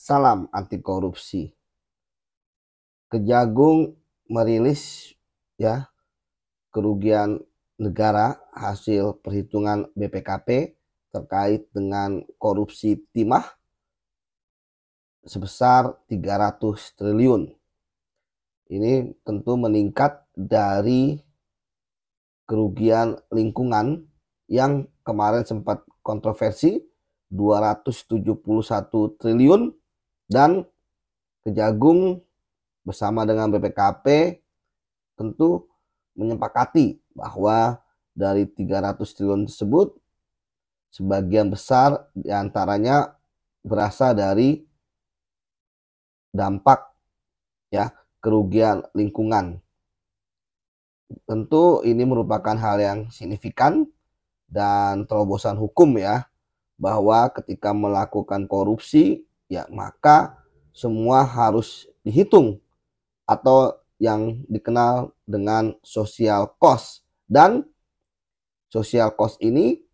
Salam anti korupsi. Kejagung merilis ya kerugian negara hasil perhitungan BPKP terkait dengan korupsi timah sebesar 300 triliun. Ini tentu meningkat dari kerugian lingkungan yang kemarin sempat kontroversi 271 triliun, dan Kejagung bersama dengan BPKP tentu menyepakati bahwa dari 300 triliun tersebut sebagian besar diantaranya berasal dari dampak ya kerugian lingkungan. Tentu ini merupakan hal yang signifikan dan terobosan hukum ya, bahwa ketika melakukan korupsi ya maka semua harus dihitung atau yang dikenal dengan social cost, dan social cost ini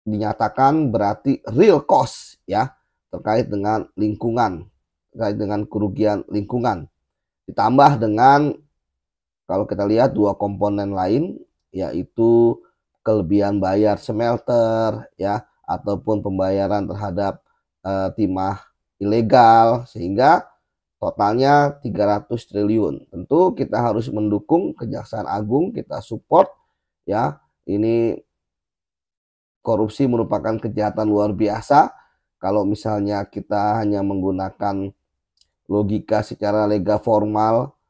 dinyatakan berarti real cost ya, terkait dengan lingkungan, terkait dengan kerugian lingkungan, ditambah dengan kalau kita lihat dua komponen lain, yaitu kelebihan bayar smelter ya ataupun pembayaran terhadap timah ilegal, sehingga totalnya 300 triliun. Tentu kita harus mendukung Kejaksaan Agung, kita support ya. Ini korupsi merupakan kejahatan luar biasa. Kalau misalnya kita hanya menggunakan logika secara legal formal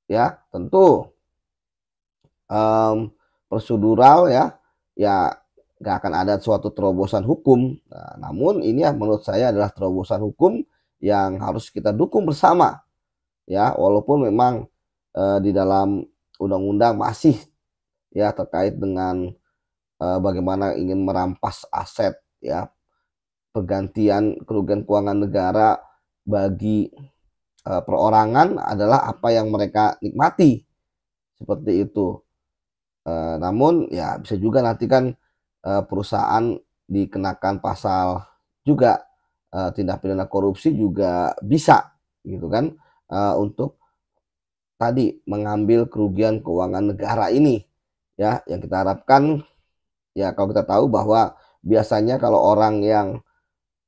ya, tentu prosedural ya nggak akan ada suatu terobosan hukum. Nah, namun ini ya menurut saya adalah terobosan hukum yang harus kita dukung bersama ya, walaupun memang di dalam undang-undang masih ya terkait dengan bagaimana ingin merampas aset ya, pergantian kerugian keuangan negara bagi perorangan adalah apa yang mereka nikmati, seperti itu. Namun ya bisa juga nanti kan perusahaan dikenakan pasal juga tindak pidana korupsi juga bisa gitu kan, untuk tadi mengambil kerugian keuangan negara ini ya, yang kita harapkan ya. Kalau kita tahu bahwa biasanya kalau orang yang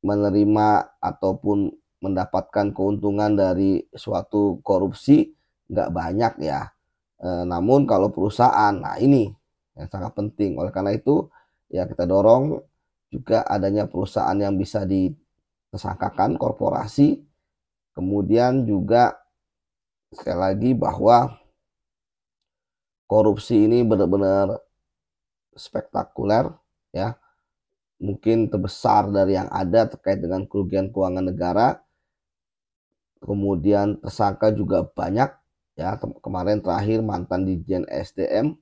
menerima ataupun mendapatkan keuntungan dari suatu korupsi nggak banyak ya. Namun kalau perusahaan, nah ini yang sangat penting. Oleh karena itu ya kita dorong juga adanya perusahaan yang bisa ditersangkakan, korporasi. Kemudian juga sekali lagi bahwa korupsi ini benar-benar spektakuler ya, mungkin terbesar dari yang ada terkait dengan kerugian keuangan negara. Kemudian tersangka juga banyak ya, kemarin terakhir mantan Dirjen SDM.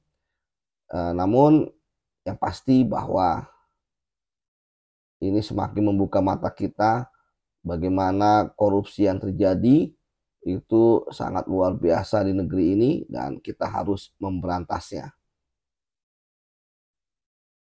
Namun yang pasti bahwa ini semakin membuka mata kita bagaimana korupsi yang terjadi itu sangat luar biasa di negeri ini dan kita harus memberantasnya.